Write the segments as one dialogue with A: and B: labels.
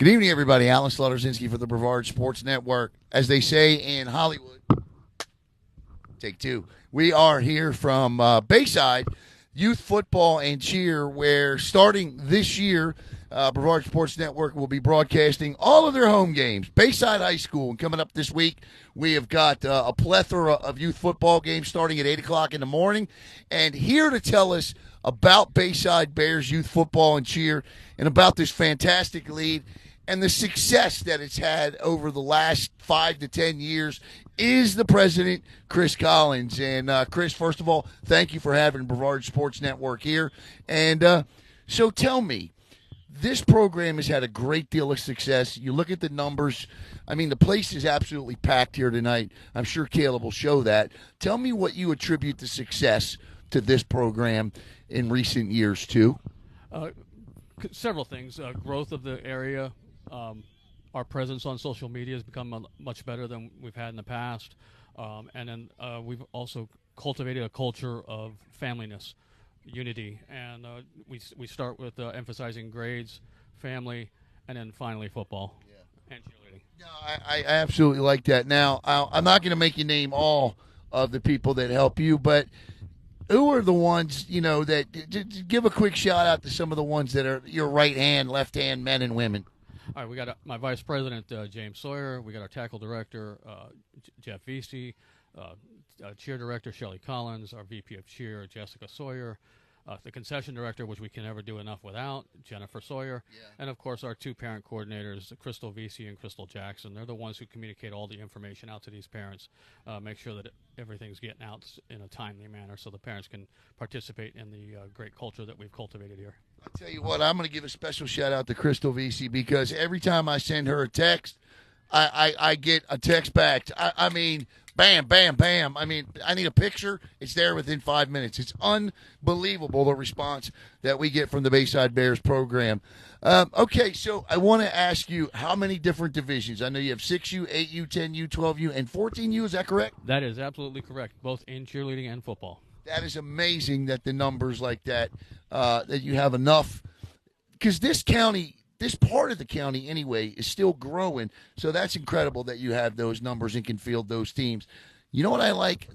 A: Good evening, everybody. Alan Slaughterzinski for the Brevard Sports Network. As they say in Hollywood, take two. We are here from Bayside Youth Football and Cheer, where starting this year, Brevard Sports Network will be broadcasting all of their home games. Bayside High School. And coming up this week, we have got a plethora of youth football games starting at 8 o'clock in the morning. And here to tell us about Bayside Bears Youth Football and Cheer and about this fantastic lead and the success that it's had over the last 5 to 10 years is the president, Chris Collins. And, Chris, first of all, thank you for having Brevard Sports Network here. And so tell me, this program has had a great deal of success. You look at the numbers. I mean, the place is absolutely packed here tonight. I'm sure Caleb will show that. Tell me what you attribute the success to this program in recent years, too.
B: Several things. Growth of the area. Our presence on social media has become much better than we've had in the past. And then we've also cultivated a culture of familyness, unity. And we start with emphasizing grades, family, and then finally football and cheerleading.
A: No, I absolutely like that. Now, I'm not going to make you name all of the people that help you, but who are the ones, that give a quick shout out to some of the ones that are your right hand, left hand men and women?
B: All right, we got my vice president, James Sawyer. We got our tackle director, Jeff Vesey, cheer director, Shelley Collins, our VP of cheer, Jessica Sawyer, the concession director, which we can never do enough without, Jennifer Sawyer, and, of course, our two parent coordinators, Crystal Vesey and Crystal Jackson. They're the ones who communicate all the information out to these parents, make sure that everything's getting out in a timely manner so the parents can participate in the great culture that we've cultivated here.
A: I'll tell you what, I'm going to give a special shout-out to Crystal Vesey because every time I send her a text, I get a text back. I mean, bam, bam, bam. I mean, I need a picture. It's there within 5 minutes. It's unbelievable, the response that we get from the Bayside Bears program. Okay, so I want to ask you, how many different divisions? I know you have 6U, 8U, 10U, 12U, and 14U. Is that correct?
B: That is absolutely correct, both in cheerleading and football.
A: That is amazing that the numbers like that, that you have enough. Because this county, this part of the county anyway, is still growing. So that's incredible that you have those numbers and can field those teams. You know what I like?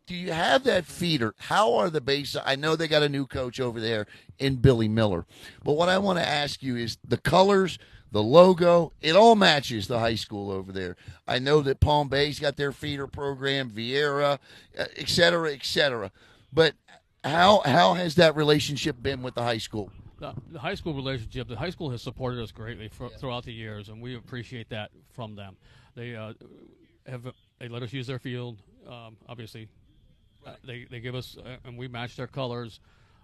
A: Do you have that feeder? How are the base? I know they got a new coach over there in Billy Miller. But what I want to ask you is the colors, the logo, it all matches the high school over there. I know that Palm Bay's got their feeder program, Vieira, et cetera, et cetera. But how has that relationship been with the high school?
B: The high school relationship, the high school has supported us greatly throughout the years, and we appreciate that from them. They let us use their field. Obviously, they give us, and we match their colors.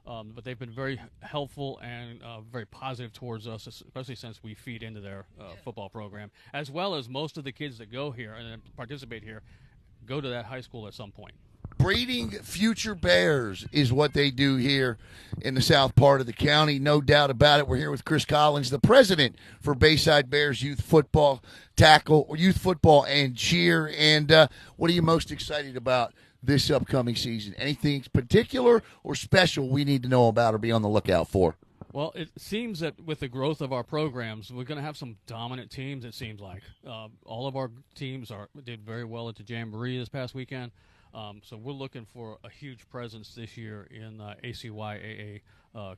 B: But they've been very helpful and very positive towards us, especially since we feed into their football program, as well as most of the kids that go here and participate here go to that high school at some point.
A: Breeding future Bears is what they do here in the south part of the county. No doubt about it. We're here with Chris Collins, the president for Bayside Bears Youth Football Youth Football and Cheer. And what are you most excited about this upcoming season? Anything particular or special we need to know about or be on the lookout for?
B: Well, it seems that with the growth of our programs, we're going to have some dominant teams, it seems like. All of our teams did very well at the Jamboree this past weekend. So we're looking for a huge presence this year in ACYAA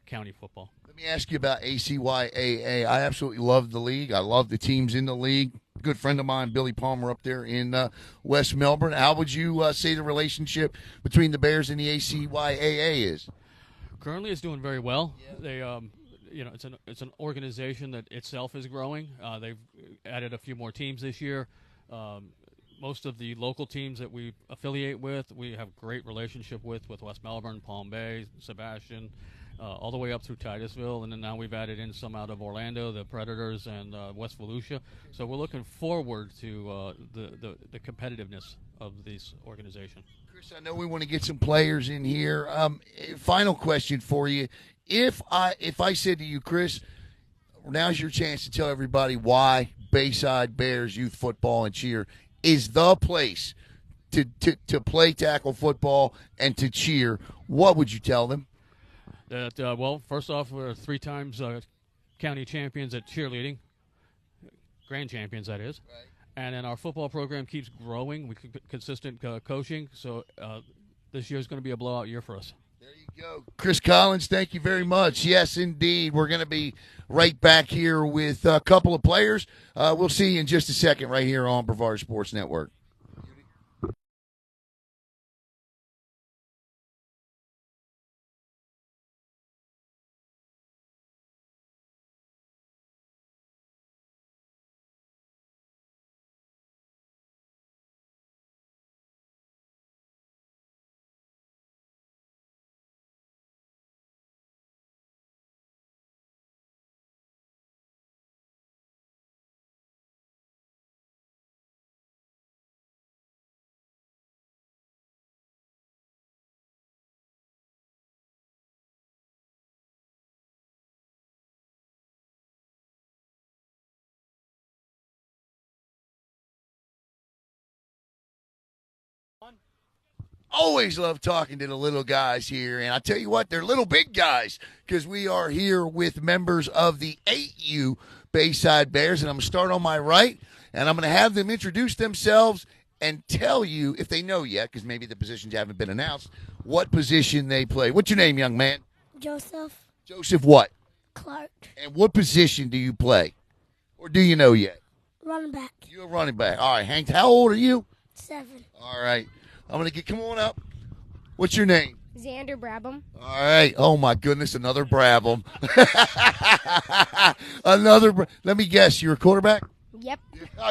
B: county football.
A: Let me ask you about ACYAA. I absolutely love the league. I love the teams in the league. A good friend of mine, Billy Palmer, up there in West Melbourne. How would you say the relationship between the Bears and the ACYAA is?
B: Currently, it's doing very well. Yeah. They, it's an organization that itself is growing. They've added a few more teams this year. Most of the local teams that we affiliate with, we have great relationship with West Melbourne, Palm Bay, Sebastian, all the way up through Titusville, and then now we've added in some out of Orlando, the Predators, and West Volusia. So we're looking forward to the competitiveness of this organization.
A: Chris, I know we want to get some players in here. Final question for you. If I said to you, Chris, now's your chance to tell everybody why Bayside Bears Youth Football and Cheer is the place to play tackle football and to cheer, what would you tell them?
B: That well, first off, we're 3 times county champions at cheerleading, grand champions, that is.
A: Right.
B: And then our football program keeps growing with consistent coaching. So this year is going to be a blowout year for us.
A: There you go. Chris Collins, thank you very much. Yes, indeed. We're going to be right back here with a couple of players. We'll see you in just a second right here on Brevard Sports Network. Always love talking to the little guys here. And I tell you what, they're little big guys because we are here with members of the 8U Bayside Bears. And I'm going to start on my right, and I'm going to have them introduce themselves and tell you, if they know yet, because maybe the positions haven't been announced, what position they play. What's your name, young man?
C: Joseph
A: Joseph what?
C: Clark,
A: And what position do you play? Or do you know yet?
C: running back,
A: You're a running back. All right, Hank, how old are you?
C: 7.
A: All right. I'm going to come on up. What's your name?
D: Xander Brabham.
A: All right. Oh, my goodness, another Brabham. Let me guess, you're a quarterback?
D: Yep.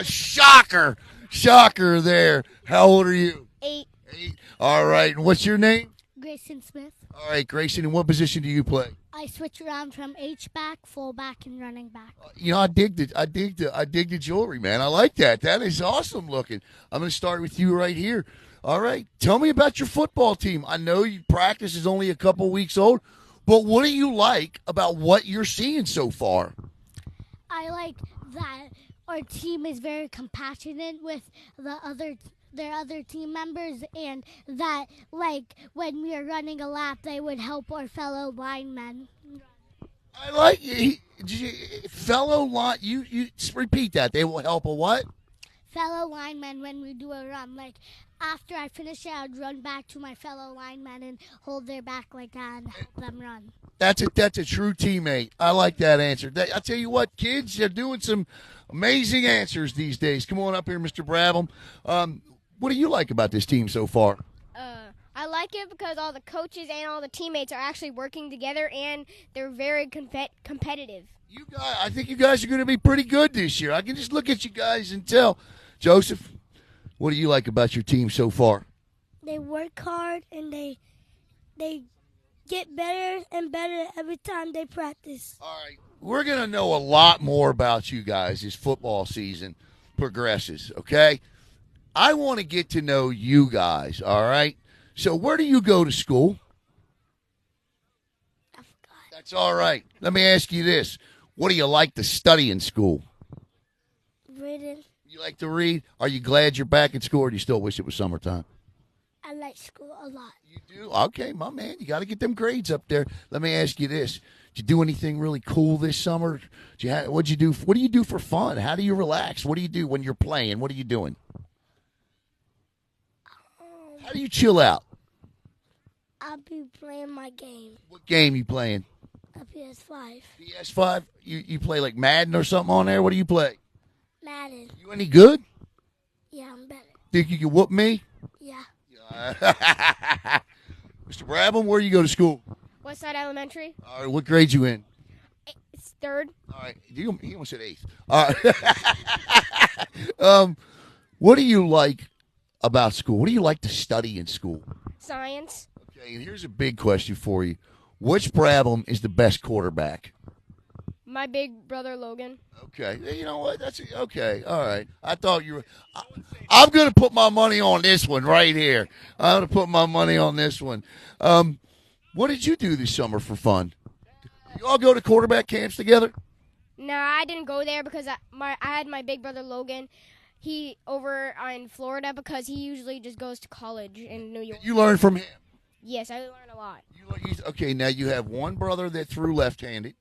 A: Shocker. Shocker there. How old are you?
D: 8.
A: 8. All right. And what's your name?
C: Grayson Smith.
A: All right, Grayson. And what position do you play?
C: I switch around from H-back, fullback, and running back.
A: You know, I dig the jewelry, man. I like that. That is awesome looking. I'm going to start with you right here. All right. Tell me about your football team. I know your practice is only a couple weeks old, but what do you like about what you're seeing so far?
C: I like that our team is very compassionate with their other team members, and that, like, when we are running a lap, they would help our fellow linemen.
A: I like fellow line. You repeat that. They will help a what?
C: Fellow linemen when we do a run. Like, after I finish it, I'd run back to my fellow linemen and hold their back like that and help them run.
A: That's a true teammate. I like that answer. I tell you what, kids, they're doing some amazing answers these days. Come on up here, Mr. Brabham. What do you like about this team so far?
D: I like it because all the coaches and all the teammates are actually working together, and they're very competitive.
A: You guys, I think you guys are going to be pretty good this year. I can just look at you guys and tell. Joseph, what do you like about your team so far?
C: They work hard, and they get better and better every time they practice.
A: All right. We're going to know a lot more about you guys as football season progresses, okay? I want to get to know you guys, all right? So where do you go to school?
C: I forgot.
A: That's all right. Let me ask you this. What do you like to study in school?
C: Reading.
A: You like to read? Are you glad you're back in school, or do you still wish it was summertime?
C: I like school a lot.
A: You do? Okay, my man. You got to get them grades up there. Let me ask you this. Did you do anything really cool this summer? What'd you do? What do you do for fun? How do you relax? What do you do when you're playing? What are you doing? How do you chill out?
C: I'll be playing my game.
A: What game you playing?
C: A PS5.
A: PS5? You play like Madden or something on there? What do you play?
C: Madden.
A: You any good?
C: Yeah, I'm better.
A: Think you can whoop me?
C: Yeah.
A: Mr. Brabham, where you go to school?
D: Westside Elementary.
A: All right, what grade you in?
D: It's 3rd.
A: All right, he almost said 8th. All right. What do you like about school? What do you like to study in school?
D: Science.
A: Okay, and here's a big question for you. Which Brabham is the best quarterback?
D: My big brother Logan.
A: Okay, you know what? That's okay. All right. I thought you were. I'm going to put my money on this one right here. I'm going to put my money on this one. What did you do this summer for fun? You all go to quarterback camps together?
D: No, I didn't go there because I had my big brother Logan. He over in Florida because he usually just goes to college in New York.
A: You learned from him.
D: Yes, I learned a lot.
A: Okay, now you have one brother that threw left-handed.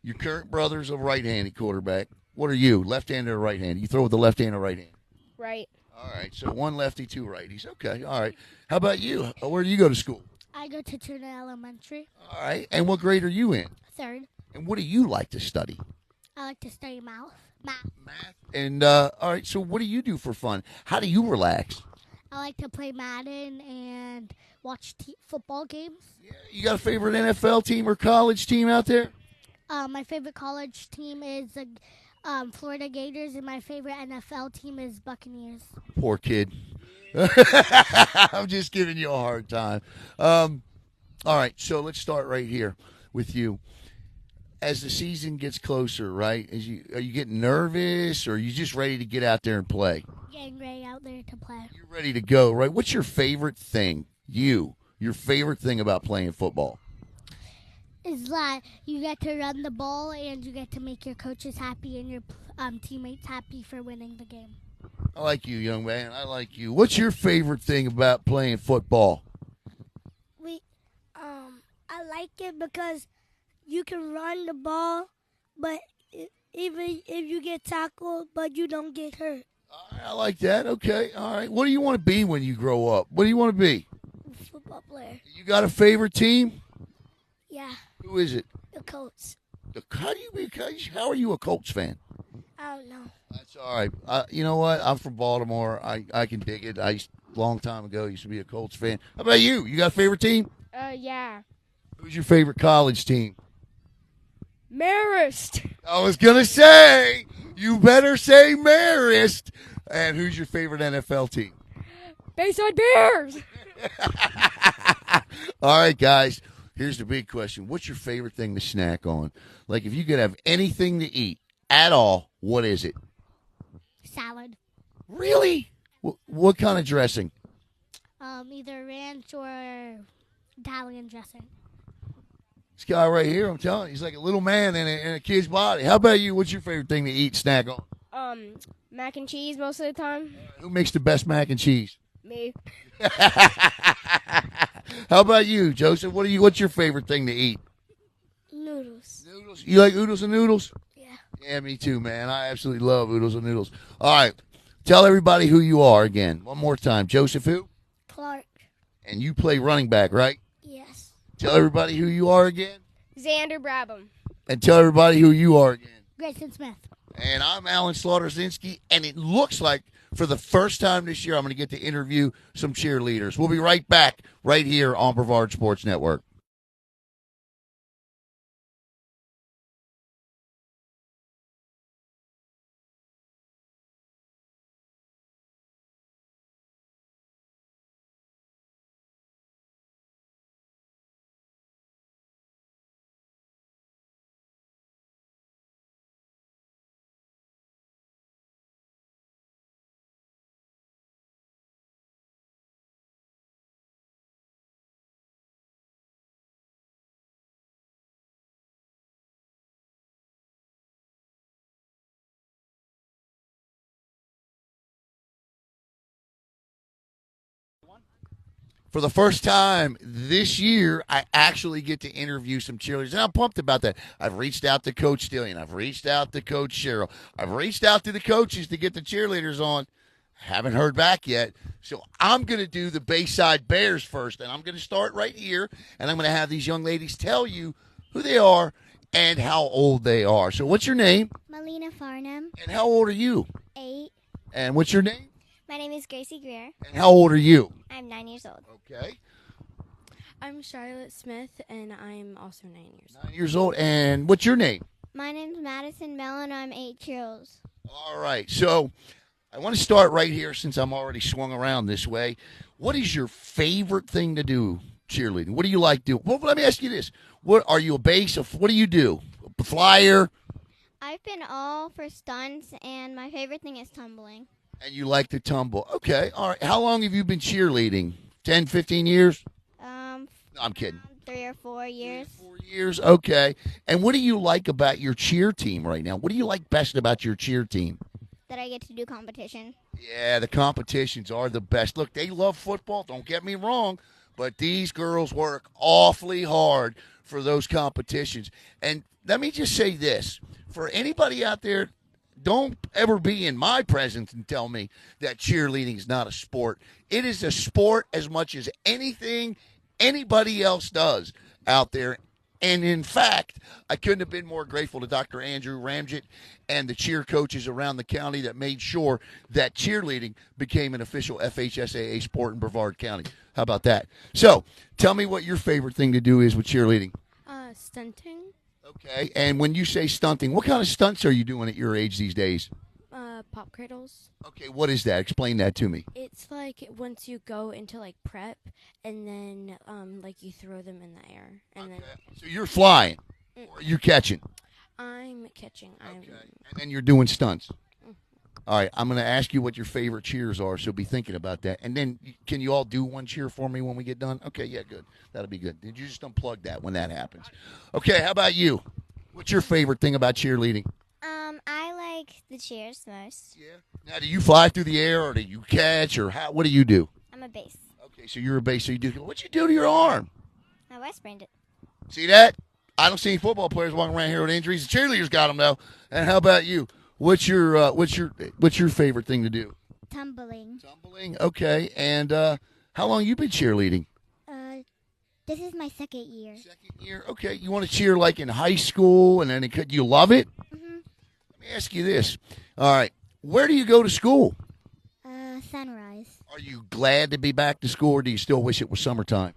A: Your current brother's a right-handed quarterback. What are you, left-handed or right-handed? You throw with the left hand or right hand?
D: Right.
A: All right, so one lefty, two righties. Okay, all right. How about you? Where do you go to school?
C: I go to Turner Elementary.
A: All right, and what grade are you in?
C: Third.
A: And what do you like to study?
C: I like to study math.
A: Math. And, all right, so what do you do for fun? How do you relax?
C: I like to play Madden and watch football games.
A: Yeah, you got a favorite NFL team or college team out there?
C: My favorite college team is the Florida Gators, and my favorite NFL team is Buccaneers.
A: Poor kid. I'm just giving you a hard time. All right, so let's start right here with you. As the season gets closer, right? Are you getting nervous, or are you just ready to get out there and play?
C: Getting ready out there to play.
A: You're ready to go, right? What's your favorite thing? Your favorite thing about playing football?
C: Is that you get to run the ball and you get to make your coaches happy and your teammates happy for winning the game.
A: I like you, young man. I like you. What's your favorite thing about playing football?
E: I like it because you can run the ball, but even if you get tackled, but you don't get hurt.
A: All right, I like that. Okay, all right. What do you want to be when you grow up? What do you want to be?
E: Football player.
A: You got a favorite team?
E: Yeah,
A: Who is it?
E: the Colts.
A: How are you a Colts fan?
E: I don't know.
A: That's all right. You know what? I'm from Baltimore. I can dig it. Long time ago, used to be a Colts fan. How about you? You got a favorite team?
D: Yeah.
A: Who's your favorite college team?
D: Marist.
A: I was going to say, you better say Marist. And who's your favorite NFL team?
D: Bayside Bears.
A: All right, guys. Here's the big question. What's your favorite thing to snack on? Like, if you could have anything to eat at all, what is it?
C: Salad.
A: Really? What kind of dressing?
C: Either ranch or Italian dressing.
A: This guy right here, I'm telling you, he's like a little man in a kid's body. How about you? What's your favorite thing to eat, snack on?
D: Mac and cheese most of the time.
A: Who makes the best mac and cheese?
D: Me.
A: How about you, Joseph? What's your favorite thing to eat?
E: Noodles.
A: Noodles. You like oodles and noodles?
E: Yeah.
A: Yeah, me too, man. I absolutely love oodles and noodles. All right. Tell everybody who you are again. One more time. Joseph who?
E: Clark.
A: And you play running back, right?
E: Yes.
A: Tell everybody who you are again.
D: Xander Brabham.
A: And tell everybody who you are again.
C: Grayson Smith.
A: And I'm Alan Slaughter-Zinski, and it looks like for the first time this year I'm going to get to interview some cheerleaders. We'll be right back right here on Brevard Sports Network. For the first time this year, I actually get to interview some cheerleaders, and I'm pumped about that. I've reached out to Coach Stillion. I've reached out to Coach Sherrill. I've reached out to the coaches to get the cheerleaders on. Haven't heard back yet. So I'm going to do the Bayside Bears first, and I'm going to start right here, and I'm going to have these young ladies tell you who they are and how old they are. So what's your name?
C: Melina Farnham.
A: And how old are you?
C: 8.
A: And what's your name?
C: My name is Gracie Greer.
A: And how old are you?
C: I'm 9 years old.
A: Okay.
F: I'm Charlotte Smith, and I'm also 9 years old.
A: 9 years old. And what's your name?
C: My name's Madison Mellon. I'm 8 years old.
A: All right. So I want to start right here since I'm already swung around this way. What is your favorite thing to do cheerleading? What do you like to do? Well, let me ask you this. What are you a base? What do you do? A flyer?
C: I've been all for stunts, and my favorite thing is tumbling.
A: And you like to tumble. Okay. All right. How long have you been cheerleading? 10, 15 years? I'm kidding.
C: 3 or 4 years.
A: 4 years. Okay. And what do you like about your cheer team right now? What do you like best about your cheer team?
C: That I get to do competition.
A: Yeah, the competitions are the best. Look, they love football. Don't get me wrong. But these girls work awfully hard for those competitions. And let me just say this. For anybody out there don't ever be in my presence and tell me that cheerleading is not a sport. It is a sport as much as anything anybody else does out there. And in fact, I couldn't have been more grateful to Dr. Andrew Ramjet and the cheer coaches around the county that made sure that cheerleading became an official FHSAA sport in Brevard County. How about that? So, tell me what your favorite thing to do is with cheerleading.
F: Stunting.
A: Okay, and when you say stunting, what kind of stunts are you doing at your age these days?
F: Pop cradles.
A: Okay, what is that? Explain that to me.
F: It's like once you go into like prep, and then like you throw them in the air, and then
A: So you're flying, or you're catching.
F: I'm catching.
A: Okay, and then you're doing stunts. All right, I'm going to ask you what your favorite cheers are, so be thinking about that. And then, can you all do one cheer for me when we get done? Okay, yeah, good. That'll be good. Did you just unplug that when that happens? Okay, how about you? What's your favorite thing about cheerleading?
G: I like the cheers most.
A: Yeah. Now, do you fly through the air, or do you catch, or how? What do you do?
G: I'm a base.
A: Okay, so you're a base. So you do. What you do to your arm?
G: My wife sprained it.
A: See that? I don't see any football players walking around here with injuries. The cheerleaders got them though. And how about you? What's your favorite thing to do?
C: Tumbling.
A: Tumbling. Okay. And how long you been cheerleading?
C: This is my second year.
A: Second year. Okay. You want to cheer like in high school, and then you love it?
C: Mm-hmm.
A: Let me ask you this. All right. Where do you go to school?
C: Sunrise.
A: Are you glad to be back to school, or do you still wish it was summertime?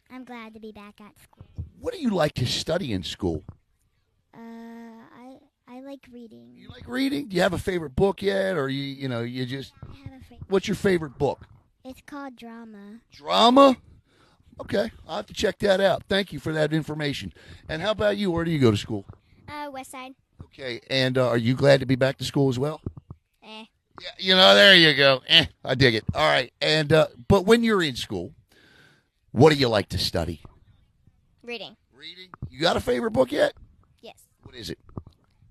C: I'm glad to be back at school.
A: What do you like to study in school?
C: I like reading.
A: You like reading? Do you have a favorite book yet, or you just?
C: I have a favorite.
A: What's your favorite book?
C: It's called Drama.
A: Drama? Okay, I'll have to check that out. Thank you for that information. And how about you? Where do you go to school?
G: West Side.
A: Okay, and are you glad to be back to school as well?
G: Eh.
A: Yeah, there you go. I dig it. All right, and but when you're in school, what do you like to study?
G: Reading.
A: Reading. You got a favorite book yet?
G: Yes.
A: What is it?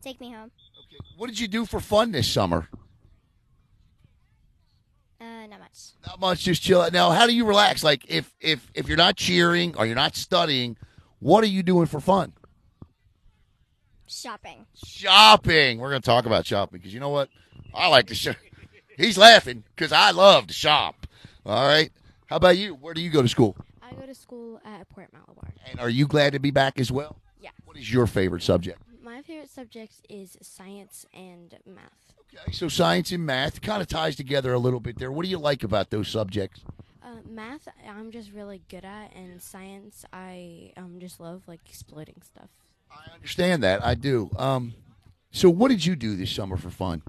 G: Take me home.
A: Okay. What did you do for fun this summer?
G: Not much.
A: Not much, just chill. Now, how do you relax? Like, if you're not cheering or you're not studying, what are you doing for fun?
G: Shopping.
A: Shopping. We're going to talk about shopping because you know what? I like to shop. He's laughing because I love to shop. All right. How about you? Where do you go to school?
F: I go to school at Port Malabar.
A: And are you glad to be back as well?
F: Yeah.
A: What is your favorite subject?
F: My favorite subject is science and math.
A: Okay, so science and math kind of ties together a little bit there. What do you like about those subjects?
F: Math, I'm just really good at, and science, I just love like exploiting stuff.
A: I understand that. I do. So what did you do this summer for fun?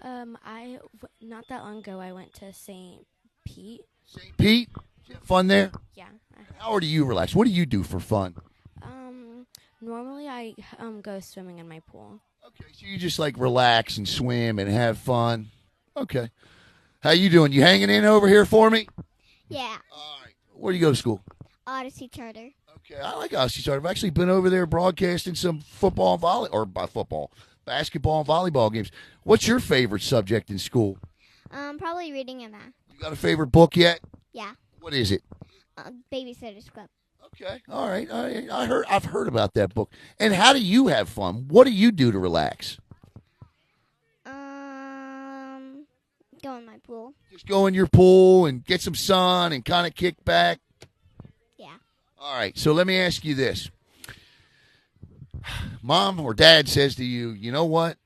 F: Not that long ago, I went to St. Pete.
A: St. Pete? Did you have fun there?
F: Yeah.
A: How do you relax? What do you do for fun?
F: Normally I go swimming in my pool.
A: Okay, so you just like relax and swim and have fun. Okay. How you doing? You hanging in over here for me?
G: Yeah.
A: All right. Where do you go to school?
G: Odyssey Charter.
A: Okay, I like Odyssey Charter. I've actually been over there broadcasting some football and basketball and volleyball games. What's your favorite subject in school?
G: Probably reading and math.
A: You got a favorite book yet?
G: Yeah.
A: What is it?
G: Babysitter's Club.
A: Okay, all right. I've heard about that book. And how do you have fun? What do you do to relax?
G: Go in my pool.
A: Just go in your pool and get some sun and kind of kick back.
G: Yeah.
A: All right. So let me ask you this: Mom or Dad says to you, "You know what?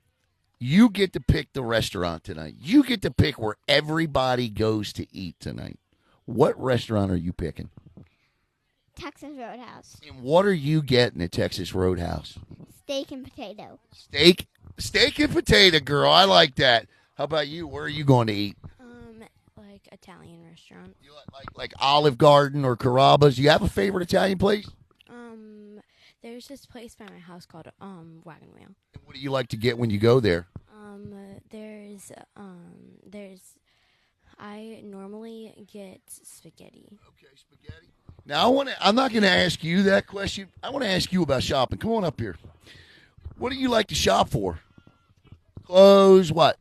A: You get to pick the restaurant tonight. You get to pick where everybody goes to eat tonight. What restaurant are you picking?"
G: Texas Roadhouse.
A: And what are you getting at Texas Roadhouse?
G: Steak and potato.
A: Steak and potato, girl. I like that. How about you? Where are you going to eat?
F: Like Italian restaurant.
A: You like Olive Garden or Carrabba's? Do you have a favorite Italian place?
F: There's this place by my house called Wagon Wheel.
A: And what do you like to get when you go there?
F: I normally get spaghetti.
A: Okay, spaghetti. Now I'm not going to ask you that question. I want to ask you about shopping. Come on up here. What do you like to shop for? Clothes, what?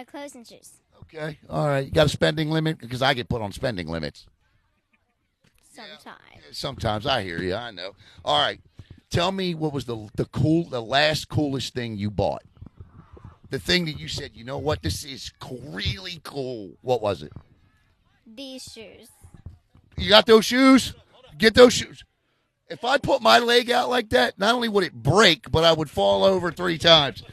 G: Clothes and shoes.
A: Okay, all right. You got a spending limit? Because I get put on spending limits.
G: Sometimes.
A: Yeah, sometimes. I hear you. I know. All right. Tell me what was the last coolest thing you bought? the thing that you said, you know what, this is really cool. What was it?
G: These shoes.
A: You got those shoes? Get those shoes. If I put my leg out like that, not only would it break, but I would fall over 3 times.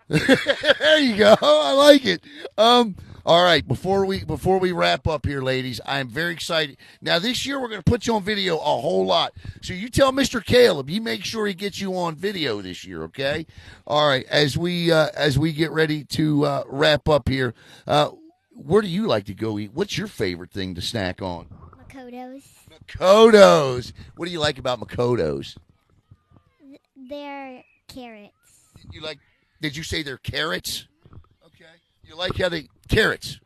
A: There you go. I like it. All right, before we wrap up here, ladies, I am very excited. Now, this year we're going to put you on video a whole lot. So you tell Mr. Caleb, you make sure he gets you on video this year, okay? All right, as we get ready to wrap up here, where do you like to go eat? What's your favorite thing to snack on?
G: Makotos.
A: Makotos. What do you like about Makotos?
G: They're carrots.
A: You like? Did you say they're carrots? Okay. You like how they carrots?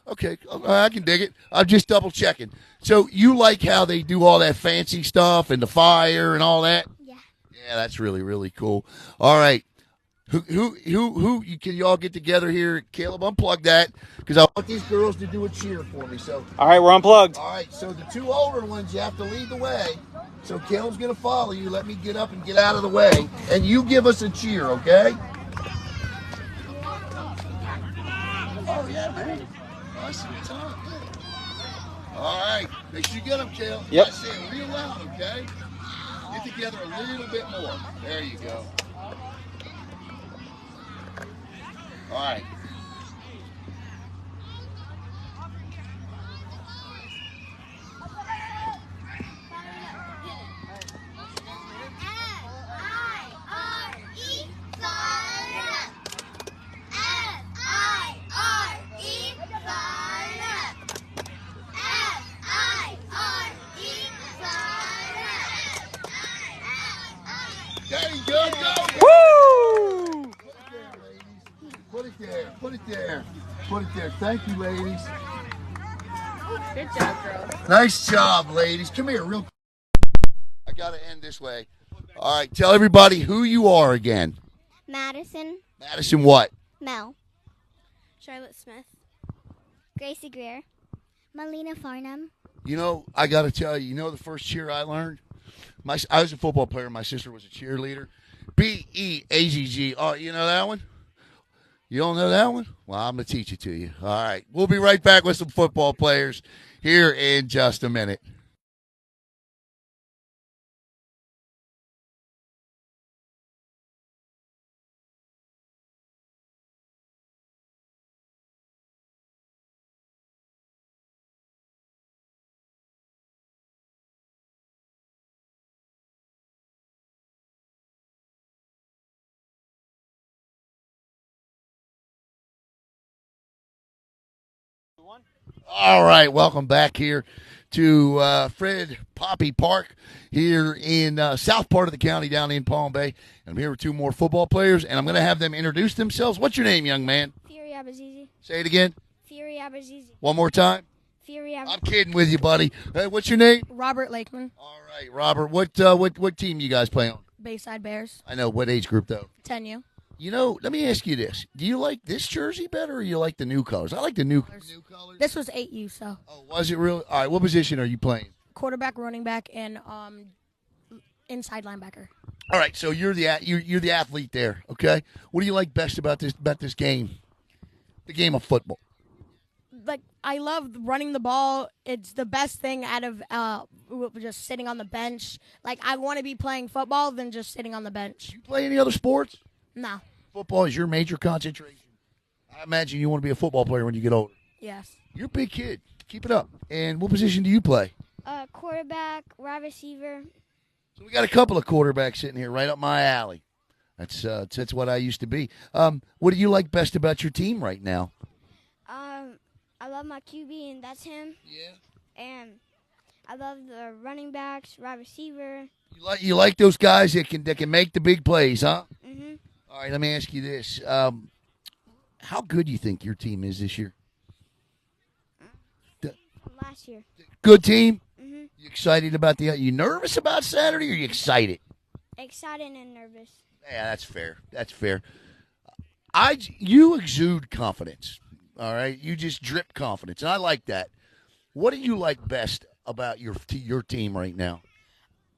A: Okay, I can dig it. I'm just double checking. So you like how they do all that fancy stuff and the fire and all that?
G: Yeah.
A: Yeah, that's really, really cool. All right. Who can you all get together here? Caleb, unplug that because I want these girls to do a cheer for me. So
H: All right, we're unplugged.
A: all right, so the 2 older ones, you have to lead the way. So Caleb's going to follow you. Let me get up and get out of the way. And you give us a cheer, okay? Oh, yeah, man. Awesome time. All right. Make sure you get them, Caleb.
H: Yep.
A: I say it real loud, okay? Get together a little bit more. There you go. All right. There you go.
H: Woo!
A: Put it there. Put it there. Put it there. Thank you, ladies.
D: Good job, girls.
A: Nice job, ladies. Come here, real quick. I got to end this way. All right, tell everybody who you are again.
G: Madison.
A: Madison what?
G: Mel.
F: Charlotte Smith.
G: Gracie Greer. Melina Farnham.
A: You know, I got to tell you, you know the first cheer I learned? I was a football player. My sister was a cheerleader. B-E-A-G-G. Oh, you know that one? You don't know that one? Well, I'm going to teach it to you. All right. We'll be right back with some football players here in just a minute. All right, welcome back here to Fred Poppy Park here in south part of the county down in Palm Bay. And I'm here with 2 more football players, and I'm going to have them introduce themselves. What's your name, young man?
G: Fury Abazizi.
A: Say it again.
G: Fury Abazizi.
A: One more time.
G: Fury Abazizi.
A: I'm kidding with you, buddy. Hey, what's your name?
E: Robert Lakeman,
A: All right, Robert. What team you guys play on?
E: Bayside Bears,
A: I know. What age group, though?
E: 10U.
A: You know, let me ask you this. Do you like this jersey better or you like the new colors? I like the new colors.
E: This was 8U, so
A: Oh, was it really? All right, what position are you playing?
E: quarterback, running back, and inside linebacker.
A: All right, so you're the athlete there, okay? What do you like best about this game? The game of football.
E: Like, I love running the ball. It's the best thing out of just sitting on the bench. Like, I want to be playing football than just sitting on the bench.
A: You play any other sports?
E: No.
A: Football is your major concentration. I imagine you want to be a football player when you get older.
E: Yes.
A: You're a big kid. Keep it up. And what position do you play?
G: Quarterback, wide receiver.
A: So we got a couple of quarterbacks sitting here right up my alley. That's what I used to be. What do you like best about your team right now?
G: I love my QB, and that's him.
A: Yeah.
G: And I love the running backs, wide receiver.
A: You like those guys that can make the big plays, huh?
G: Mhm.
A: All right, let me ask you this: how good do you think your team is this year?
G: Last year.
A: Good team.
G: Mhm.
A: You excited about you nervous about Saturday, or you excited?
G: Excited and nervous.
A: Yeah, that's fair. That's fair. You exude confidence. All right, you just drip confidence, and I like that. What do you like best about your team right now?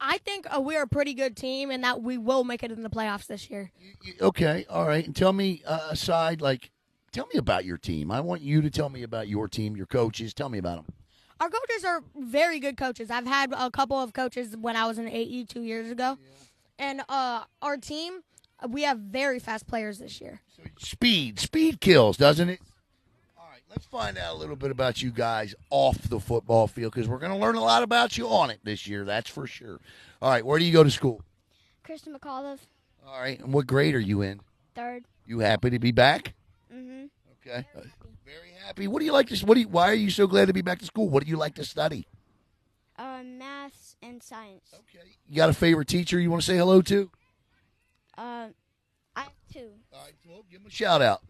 E: I think we're a pretty good team and that we will make it in the playoffs this year.
A: Okay, all right. And tell me, tell me about your team. I want you to tell me about your team, your coaches. Tell me about them.
E: Our coaches are very good coaches. I've had a couple of coaches when I was in AE 2 years ago. Yeah. And our team, we have very fast players this year.
A: So speed kills, doesn't it? All right, let's find out a little bit about you guys off the football field because we're going to learn a lot about you on it this year, that's for sure. All right, where do you go to school?
G: Kristen McAuliffe,
A: All right, and what grade are you in?
G: 3rd.
A: You happy to be back?
G: Mm-hmm.
A: Okay. Very happy. What do you like to? Why are you so glad to be back to school? What do you like to study?
G: Maths and science.
A: Okay. You got a favorite teacher you want to say hello to?
G: I have 2.
A: All right. Well, give them a shout out.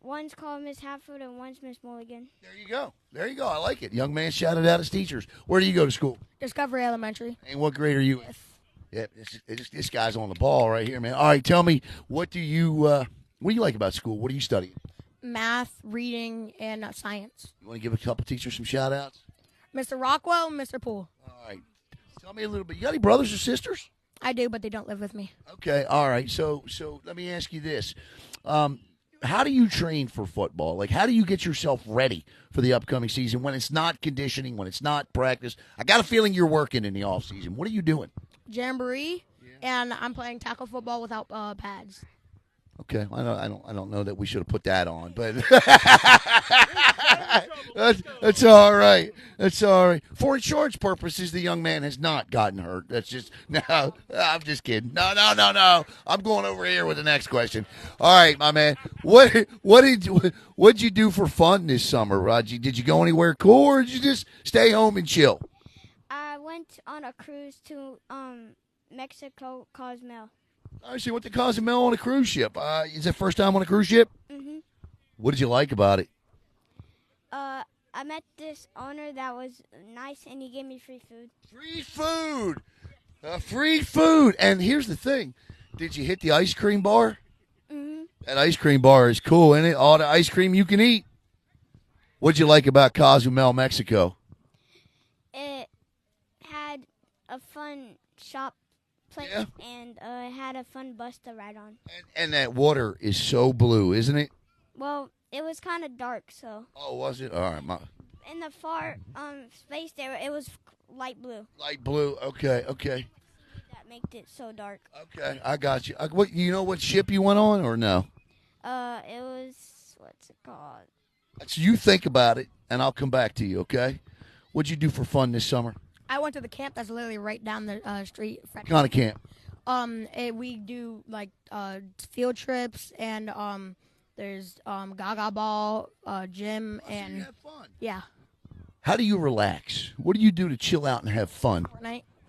G: One's called Miss Hatfield and one's Miss Mulligan.
A: There you go. There you go. I like it. Young man shouted out his teachers. Where do you go to school?
E: Discovery Elementary.
A: And what grade are you in? Yeah, this guy's on the ball right here, man. All right, tell me, what do you like about school? What are you studying?
E: Math, reading, and science.
A: You want to give a couple teachers some shout outs?
E: Mr. Rockwell and Mr. Poole.
A: All right. Tell me a little bit. You got any brothers or sisters?
E: I do, but they don't live with me.
A: Okay, all right. So let me ask you this. How do you train for football? Like, how do you get yourself ready for the upcoming season when it's not conditioning, when it's not practice? I got a feeling you're working in the off season. What are you doing?
E: Jamboree, and I'm playing tackle football without pads.
A: Okay, I don't know that we should have put that on, but that's all right. That's all right. For insurance purposes, the young man has not gotten hurt. That's just no. I'm just kidding. No. I'm going over here with the next question. All right, my man. What'd you do for fun this summer, Raji? Did you go anywhere cool, or did you just stay home and chill?
G: I went on a cruise to Mexico, Cozumel.
A: I see. Went to Cozumel on a cruise ship. Is that first time on a cruise ship?
G: Mm-hmm.
A: What did you like about it?
G: I met this owner that was nice, and he gave me free food.
A: Free food! Free food! And here's the thing. Did you hit the ice cream bar?
G: Mm-hmm.
A: That ice cream bar is cool, isn't it? All the ice cream you can eat. What'd you like about Cozumel, Mexico?
G: It had a fun shop place,
A: Yeah.
G: and it had a fun bus to ride on.
A: And that water is so blue, isn't it?
G: Well, it was kind of dark, so.
A: Oh, was it? All right.
G: In the far space there, it was light blue.
A: Light blue. Okay.
G: That made it so dark.
A: Okay, I got you. You know what ship you went on, or no?
G: It was, what's it called?
A: So you think about it, and I'll come back to you, okay? What'd you do for fun this summer?
E: I went to the camp that's literally right down the street.
A: What kind of camp?
E: We do like field trips, and there's Gaga ball, gym, and
A: So you have fun.
E: yeah.
A: How do you relax? What do you do to chill out and have fun?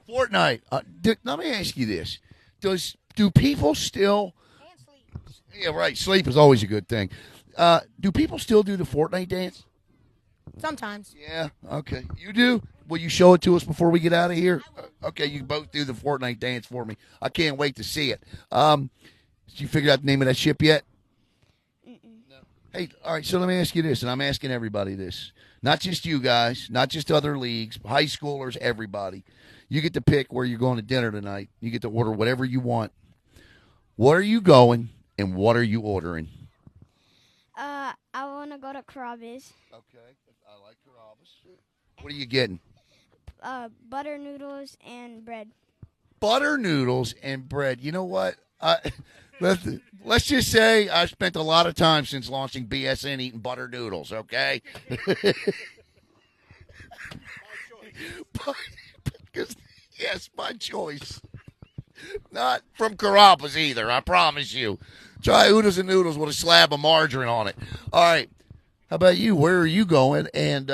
A: Fortnite. Let me ask you this: do people still?
E: And sleep.
A: Yeah, right. Sleep is always a good thing. Do people still do the Fortnite dance?
E: Sometimes.
A: Yeah. Okay. You do? Will you show it to us before we get out of here? Okay. You both do the Fortnite dance for me. I can't wait to see it. Did you figure out the name of that ship yet? No. Hey, all right. So let me ask you this, and I'm asking everybody this. Not just you guys, not just other leagues, high schoolers, everybody. You get to pick where you're going to dinner tonight. You get to order whatever you want. What are you going, and what are you ordering?
G: I want to go to Carrabba's.
A: Okay, I like Carrabba's. What are you getting?
G: Butter noodles and bread.
A: Butter noodles and bread. You know what? Let's just say I spent a lot of time since launching BSN eating butter noodles, okay? Yes, my choice. Not from Carrabba's either, I promise you. Try oodles and noodles with a slab of margarine on it. All right. How about you? Where are you going? And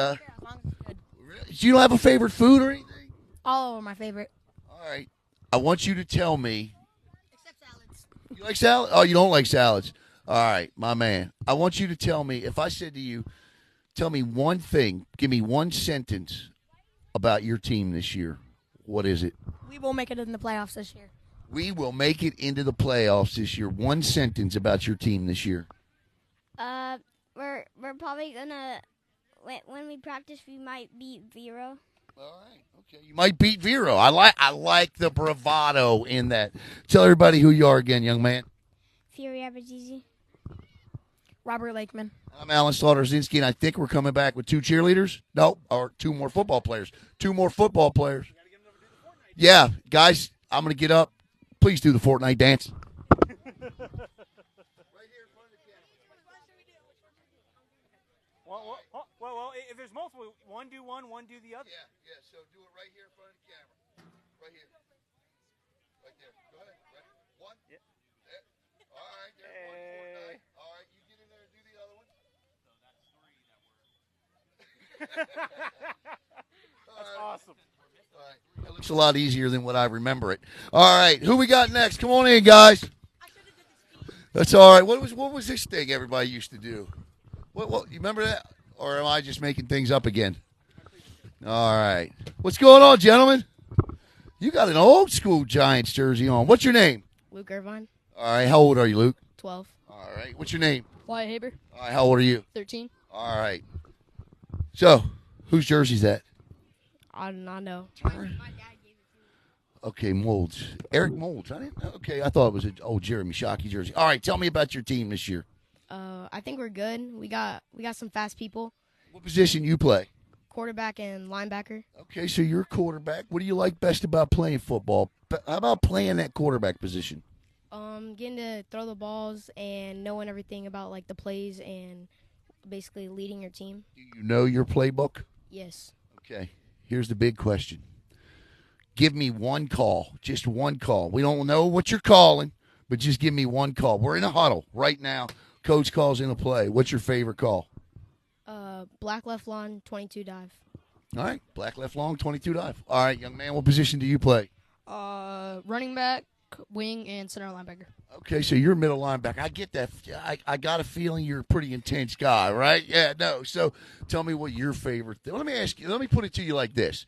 A: you don't have a favorite food or anything?
E: All of my favorite.
A: All right. I want you to tell me.
E: Except salads.
A: You like salad? Oh, you don't like salads. All right, my man. I want you to tell me, if I said to you, tell me one thing, give me one sentence about your team this year. What is it?
E: We will make it in the playoffs this year.
A: We will make it into the playoffs this year. One sentence about your team this year.
G: We're probably gonna when we practice we might beat Vero.
A: All right. Okay. You might beat Vero. I like the bravado in that. Tell everybody who you are again, young man.
D: Fury Abazizi.
E: Robert Lakeman.
A: I'm Alan Slaughter-Zinski, and I think we're coming back with 2 cheerleaders. No, or 2 more football players. 2 more football players. Yeah, guys, I'm going to get up. Please do the Fortnite dance.
H: Well, if there's multiple, one do the other.
A: Yeah, so do it right here in front of the camera. Right here. Right there. Go ahead. Ready? 1.
H: Yeah.
A: There. All right, there's one Fortnite. All right, you get in there and do the other one.
H: That's awesome.
A: All right. That looks a lot easier than what I remember it. All right, who we got next? Come on in, guys. That's all right. What was this thing everybody used to do? What you remember that? Or am I just making things up again? All right. What's going on, gentlemen? You got an old school Giants jersey on. What's your name?
D: Luke Irvine.
A: All right. How old are you, Luke?
D: 12.
A: All right. What's your name?
D: Wyatt Haber.
A: All right. How old are you?
D: 13.
A: All right. So, whose jersey's that?
D: I do not know.
A: Okay, Molds. Eric Molds. I thought it was an old Jeremy Shockey jersey. All right. Tell me about your team this year.
D: I think we're good. We got some fast people.
A: What position you play?
D: Quarterback and linebacker.
A: Okay, so you're a quarterback. What do you like best about playing football? How about playing that quarterback position?
D: Getting to throw the balls and knowing everything about like the plays and basically leading your team.
A: Do you know your playbook?
D: Yes.
A: Okay, here's the big question. Give me one call, just one call. We don't know what you're calling, but just give me one call. We're in a huddle right now. Coach calls in a play. What's your favorite call?
D: Black left lawn, 22 dive.
A: All right, black left long, 22 dive. All right, young man, what position do you play?
I: Running back, wing, and center linebacker.
A: Okay, so you're middle linebacker. I get that. I got a feeling you're a pretty intense guy, right? Yeah, no. So tell me what your favorite thing. Let me ask you. Let me put it to you like this.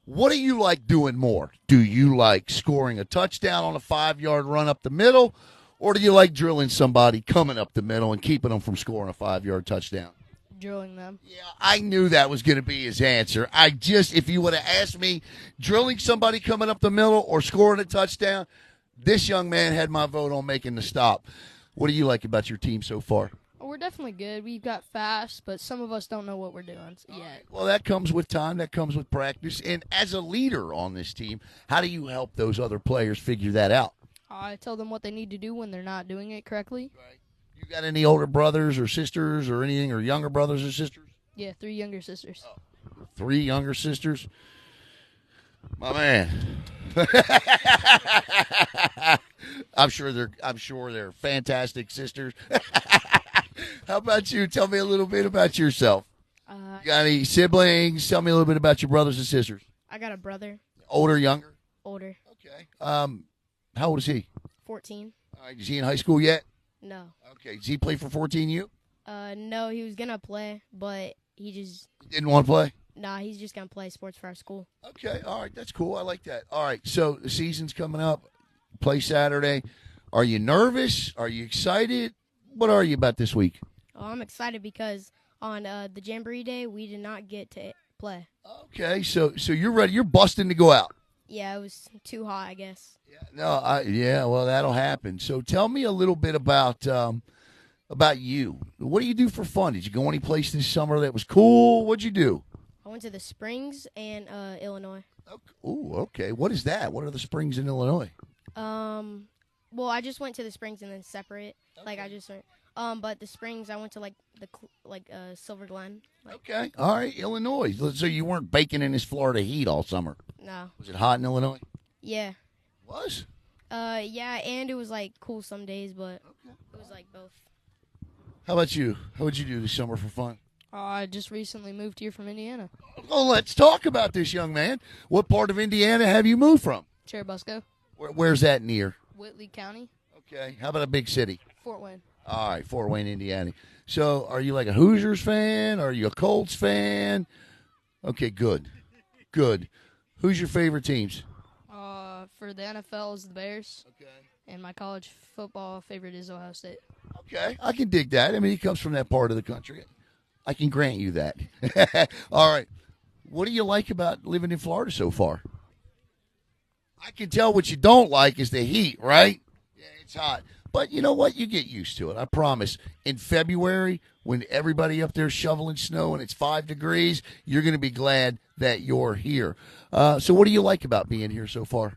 A: What do you like doing more? Do you like scoring a touchdown on a 5-yard run up the middle, or do you like drilling somebody coming up the middle and keeping them from scoring a 5-yard touchdown?
I: Drilling them.
A: Yeah, I knew that was going to be his answer. If you would have asked me, drilling somebody coming up the middle or scoring a touchdown, this young man had my vote on making the stop. What do you like about your team so far?
I: Well, we're definitely good. We've got fast, but some of us don't know what we're doing yet.
A: Well, that comes with time. That comes with practice. And as a leader on this team, how do you help those other players figure that out?
I: I tell them what they need to do when they're not doing it correctly.
A: Right. You got any older brothers or sisters or anything, or younger brothers or sisters?
I: Yeah, 3 younger sisters.
A: Oh, 3 younger sisters? My man. I'm sure they're fantastic sisters. How about you? Tell me a little bit about yourself. You got any siblings? Tell me a little bit about your brothers and sisters.
D: I got a brother.
A: Older, younger?
D: Older.
A: Okay. How old is he?
D: 14.
A: All right. Is he in high school yet?
D: No.
A: Okay. Does he play for 14U?
D: No, he was gonna play, but he just
A: Didn't want to play?
D: Nah, he's just gonna play sports for our school.
A: Okay. All right. That's cool. I like that. All right. So the season's coming up. Play Saturday. Are you nervous? Are you excited? What are you about this week?
D: Oh, I'm excited because on the Jamboree Day, we did not get to play.
A: Okay. So you're ready. You're busting to go out.
D: Yeah, it was too hot, I guess.
A: Yeah, well, that'll happen. So tell me a little bit about you. What do you do for fun? Did you go any place this summer that was cool? What'd you do?
D: I went to the Springs and Illinois.
A: Ooh, okay. What is that? What are the Springs in Illinois?
D: Well, I just went to the Springs and then separate. Okay. Like I just went. But the Springs, I went to like Silver Glen.
A: Okay, all right, Illinois. So you weren't baking in this Florida heat all summer?
D: No.
A: Was it hot in Illinois?
D: Yeah.
A: It was?
D: Yeah, and it was like cool some days, but it was like both.
A: How about you? How would you do this summer for fun?
I: I just recently moved here from Indiana.
A: Well, let's talk about this, young man. What part of Indiana have you moved from?
I: Cherubusco.
A: Where's that near?
I: Whitley County.
A: Okay. How about a big city?
I: Fort Wayne.
A: All right, Fort Wayne, Indiana. So are you like a Hoosiers fan? Are you a Colts fan? Okay, good. Good. Who's your favorite teams?
I: For the NFL is the Bears.
A: Okay.
I: And my college football favorite is Ohio State.
A: Okay, I can dig that. I mean, he comes from that part of the country. I can grant you that. All right. What do you like about living in Florida so far? I can tell what you don't like is the heat, right? Yeah, it's hot. But you know what? You get used to it. I promise. In February, when everybody up there shoveling snow and it's 5 degrees, you're going to be glad that you're here. So what do you like about being here so far?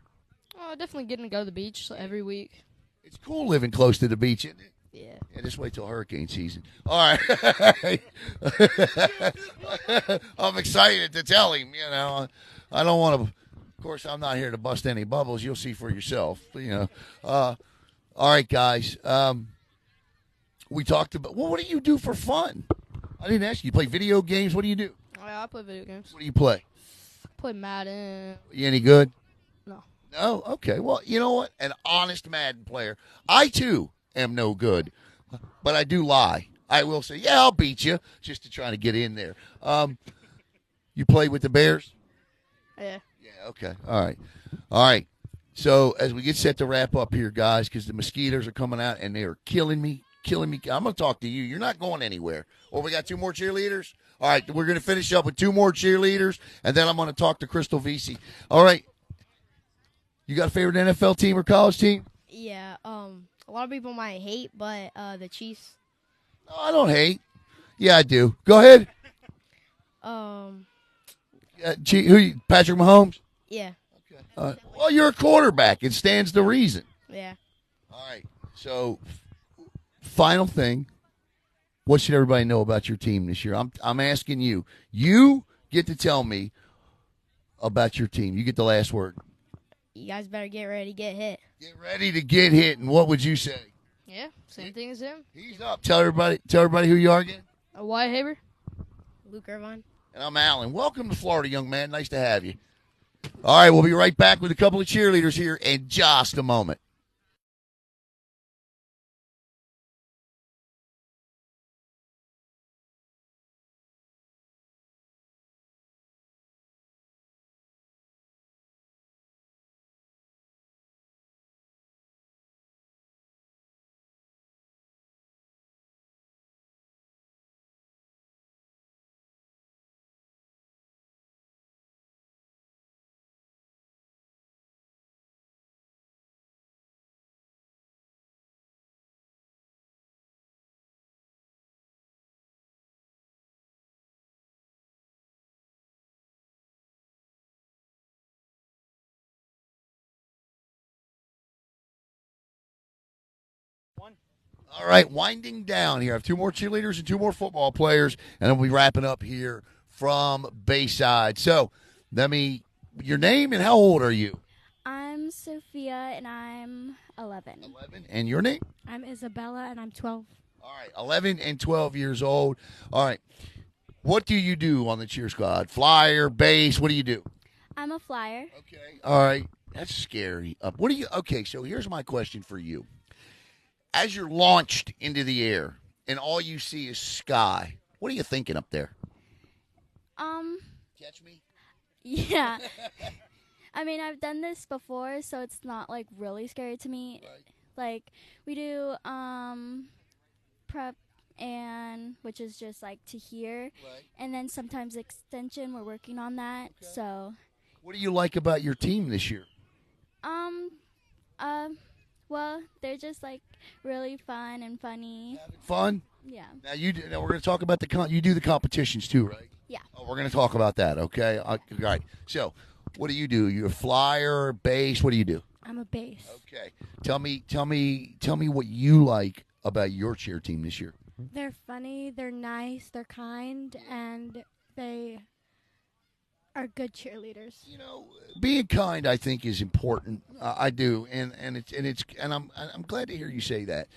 I: Definitely getting to go to the beach every week.
A: It's cool living close to the beach, isn't it?
I: Yeah.
A: Yeah, just wait till hurricane season. All right. I'm excited to tell him, I don't want to, of course, I'm not here to bust any bubbles. You'll see for yourself, All right, guys. We talked about, what do you do for fun? I didn't ask you. You play video games? What do you do?
I: Oh, yeah, I play video games.
A: What do you play?
I: I play Madden.
A: You any good?
I: No.
A: No? Okay. Well, you know what? An honest Madden player. I, too, am no good. But I do lie. I will say, yeah, I'll beat you, just to try to get in there. You play with the Bears?
I: Yeah.
A: Yeah, okay. All right. So as we get set to wrap up here, guys, because the mosquitoes are coming out and they are killing me. I'm going to talk to you. You're not going anywhere. Well, we got 2 more cheerleaders? All right, we're going to finish up with 2 more cheerleaders, and then I'm going to talk to Crystal Vesey. All right. You got a favorite NFL team or college team?
J: Yeah, a lot of people might hate, but the Chiefs.
A: No, I don't hate. Yeah, I do. Go ahead. Patrick Mahomes?
J: Yeah.
A: Okay. Well, you're a quarterback. It stands to reason.
J: Yeah.
A: All right. So, final thing. What should everybody know about your team this year? I'm asking you. You get to tell me about your team. You get the last word.
J: You guys better get ready to get hit.
A: Get ready to get hit. And what would you say?
I: Yeah, same thing as him.
A: He's up. Tell everybody who you are again.
I: Wyatt Haber.
J: Luke Irvine.
A: And I'm Alan. Welcome to Florida, young man. Nice to have you. All right, we'll be right back with a couple of cheerleaders here in just a moment. All right, winding down here. I have 2 more cheerleaders and 2 more football players, and then we'll be wrapping up here from Bayside. So, your name and how old are you?
K: I'm Sophia, and I'm 11.
A: 11. And your name?
K: I'm Isabella, and I'm 12.
A: All right, 11 and 12 years old. All right, what do you do on the cheer squad? Flyer, base, what do you do?
K: I'm a flyer.
A: Okay. All right, that's scary. Okay, so here's my question for you. As you're launched into the air and all you see is sky, what are you thinking up there? Catch me?
K: Yeah. I mean, I've done this before, so it's not, like, really scary to me.
A: Right.
K: Like, we do prep, which is just, like, to hear.
A: Right.
K: And then sometimes extension, we're working on that,
A: Okay.
K: so.
A: What do you like about your team this year?
K: Well, they're just, like, really fun and funny.
A: Having fun?
K: Yeah.
A: Now we're going to talk about you do the competitions too, right?
K: Yeah.
A: Oh, we're going to talk about that, okay? All right. So, what do? You're a flyer, base. What do you do?
K: I'm a base.
A: Okay. Tell me what you like about your cheer team this year.
K: They're funny, they're nice, they're kind, and they are good cheerleaders.
A: Being kind, I think, is important. I do, and I'm glad to hear you say that.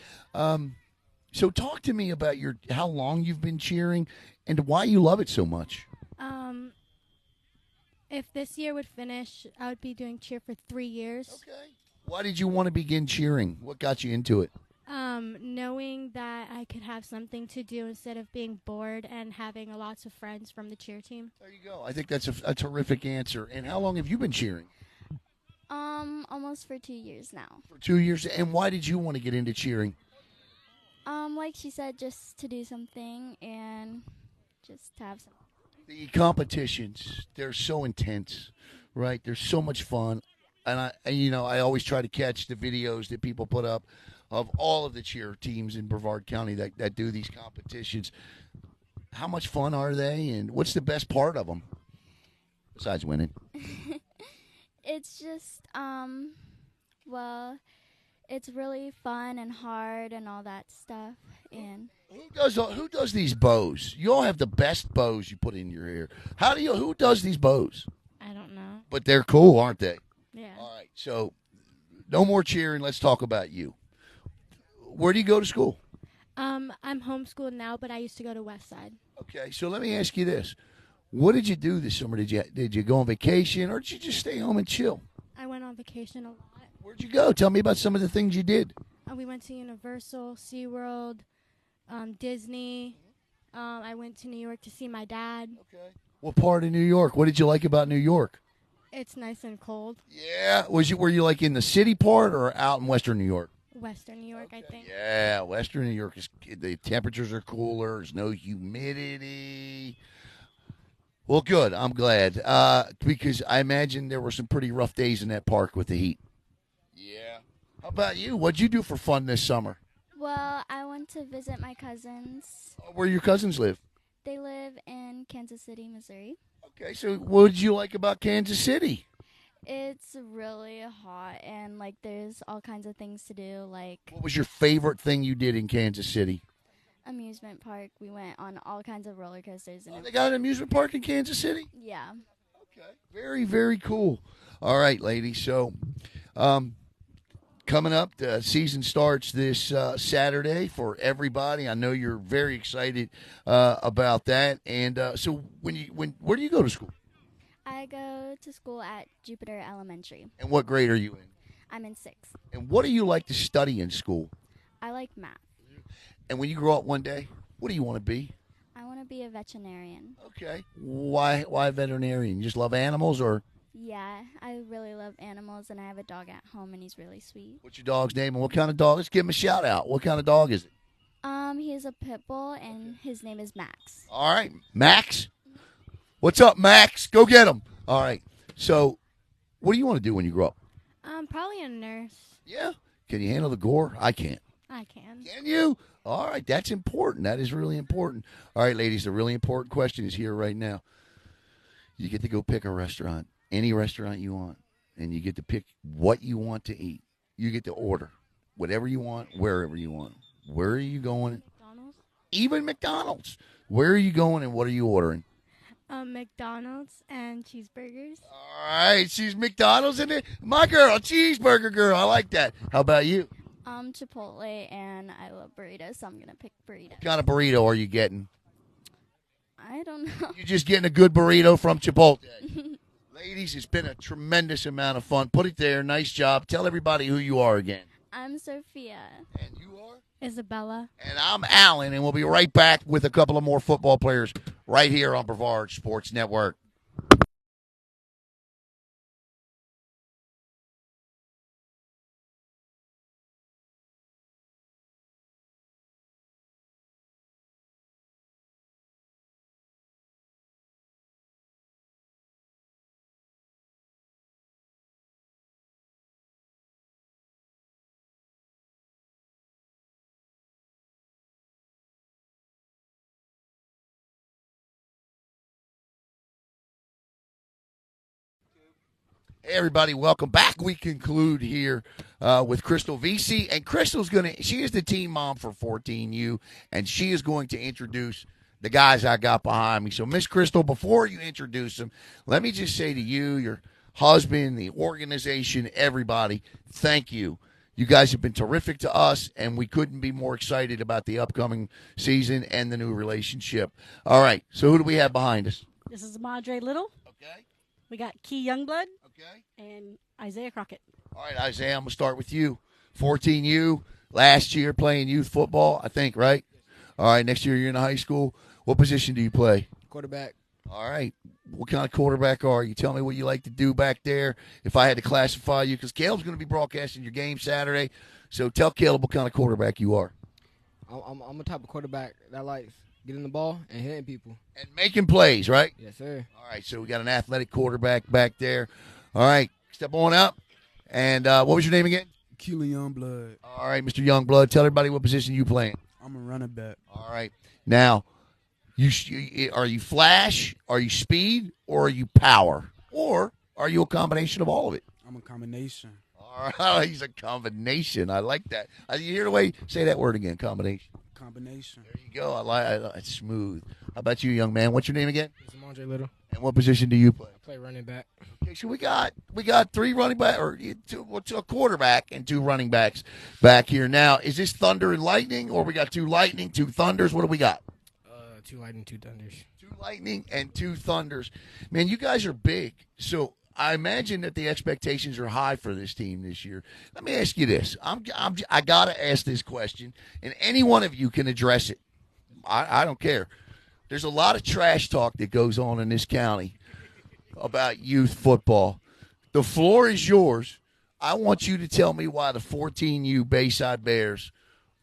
A: So, talk to me about how long you've been cheering and why you love it so much.
K: If this year would finish, I would be doing cheer for 3 years.
A: Okay. Why did you want to begin cheering? What got you into it?
K: Knowing that I could have something to do instead of being bored and having lots of friends from the cheer team.
A: There you go. I think that's a terrific answer. And how long have you been cheering?
K: Almost for 2 years now.
A: For 2 years. And why did you want to get into cheering?
K: Like she said, just to do something and just to have some.
A: The competitions, they're so intense, right? They're so much fun. I always try to catch the videos that people put up of all of the cheer teams in Brevard County that do these competitions. How much fun are they, and what's the best part of them besides winning?
L: It's just, well, it's really fun and hard and all that stuff. And
A: Who does these bows? You all have the best bows you put in your hair. Who does these bows?
K: I don't know.
A: But they're cool, aren't they?
K: Yeah.
A: All right, so no more cheering. Let's talk about you. Where do you go to school?
K: I'm homeschooled now, but I used to go to Westside.
A: Okay, so let me ask you this: what did you do this summer? Did you go on vacation, or did you just stay home and chill?
K: I went on vacation a lot.
A: Where'd you go? Tell me about some of the things you did.
K: We went to Universal, SeaWorld, Disney. I went to New York to see my dad.
A: Okay. What part of New York? What did you like about New York?
K: It's nice and cold.
A: Yeah. Were you like in the city part or out in Western New York?
K: Western New York, I think.
A: Yeah, Western New York the temperatures are cooler. There's no humidity. Well, good. I'm glad because I imagine there were some pretty rough days in that park with the heat. Yeah. How about you? What'd you do for fun this summer?
L: well, I went to visit my cousins.
A: Where your cousins live?
L: They live in Kansas City, Missouri.
A: Okay, so what did you like about Kansas City?
L: It's really hot and like there's all kinds of things to do, like
A: What was your favorite thing you did in Kansas City?
L: amusement park. We went on all kinds of roller coasters and
A: They got an amusement park in Kansas City?
L: yeah.
A: Very, very cool. All right, ladies. So, coming up, the season starts this Saturday for everybody. I know you're very excited about that. And so, where do you go to school?
L: I go to school at Jupiter Elementary.
A: And what grade are you in?
L: I'm in 6th.
A: And what do you like to study in school?
L: I like math.
A: And when you grow up one day, what do you want to be?
L: I want to be a veterinarian.
A: Okay. Why veterinarian? You just love animals, or
L: Yeah, I really love animals, and I have a dog at home, and he's really sweet.
A: what's your dog's name and what kind of dog? Let's give him a shout out. What kind of dog is it?
L: He is a pit bull, and his name is Max.
A: All right, Max. What's up, Max? Go get him. All right. So, what do you want to do when you grow up?
K: Probably a nurse.
A: Yeah. Can you handle the gore? I can't.
K: I can.
A: Can you? All right. That's important. That is really important. All right, ladies. The really important question is here right now. You get to go pick a restaurant, any restaurant you want, and you get to pick what you want to eat. You get to order whatever you want, wherever you want. Where are you going?
K: McDonald's.
A: Even McDonald's. Where are you going and what are you ordering?
K: McDonald's and cheeseburgers.
A: All right, she's McDonald's in it. My girl, cheeseburger girl. I like that. How about you?
L: Chipotle, and I love burritos, so I'm gonna pick burrito.
A: What kind of burrito are you getting?
L: I don't know.
A: You're just getting a good burrito from Chipotle. Ladies, it's been a tremendous amount of fun. Put it there. Nice job. Tell everybody who you are again.
L: I'm Sophia.
A: And you are?
K: Isabella.
A: And I'm Alan, and we'll be right back with a couple of more football players right here on Brevard Sports Network. Hey everybody, welcome back. We conclude here with Crystal Vesey, and Crystal's she is the team mom for 14U, and she is going to introduce the guys I got behind me. So, Miss Crystal, before you introduce them, let me just say to you, your husband, the organization, everybody, thank you. You guys have been terrific to us, and we couldn't be more excited about the upcoming season and the new relationship. All right, so who do we have behind us?
M: This is Madre Little.
A: Okay.
M: We got Key Youngblood.
A: Okay.
M: And Isaiah Crockett.
A: All right, Isaiah, I'm going to start with you. 14U, last year playing youth football, I think, right? All right, next year you're in high school. What position do you play?
N: Quarterback.
A: All right. What kind of quarterback are you? Tell me what you like to do back there. If I had to classify you, because Caleb's going to be broadcasting your game Saturday. So tell Caleb what kind of quarterback you are.
N: I'm a type of quarterback that likes getting the ball and hitting people.
A: And making plays, right?
N: Yes, sir.
A: All right, so we got an athletic quarterback back there. All right, step on up. And what was your name again?
O: Keely Youngblood.
A: All right, Mr. Youngblood, tell everybody what position you playing.
O: I'm a running back.
A: All right. Now, are you flash, are you speed, or are you power? Or are you a combination of all of it?
O: I'm a combination.
A: All right, he's a combination. I like that. You hear the way say that word again, combination.
O: Combination.
A: There you go. I like it's smooth. How about you, young man? What's your name again?
P: It's Andre Little.
A: And what position do you play?
P: I play running back.
A: Okay, so we got 3 running back or a quarterback and 2 running backs back here. Now, is this thunder and lightning, or we got 2 lightning, 2 thunders? What do we got?
P: 2 lightning, 2 thunders.
A: 2 lightning and 2 thunders. Man, you guys are big, so I imagine that the expectations are high for this team this year. Let me ask you this. I got to ask this question, and any one of you can address it. I don't care. There's a lot of trash talk that goes on in this county about youth football. The floor is yours. I want you to tell me why the 14U Bayside Bears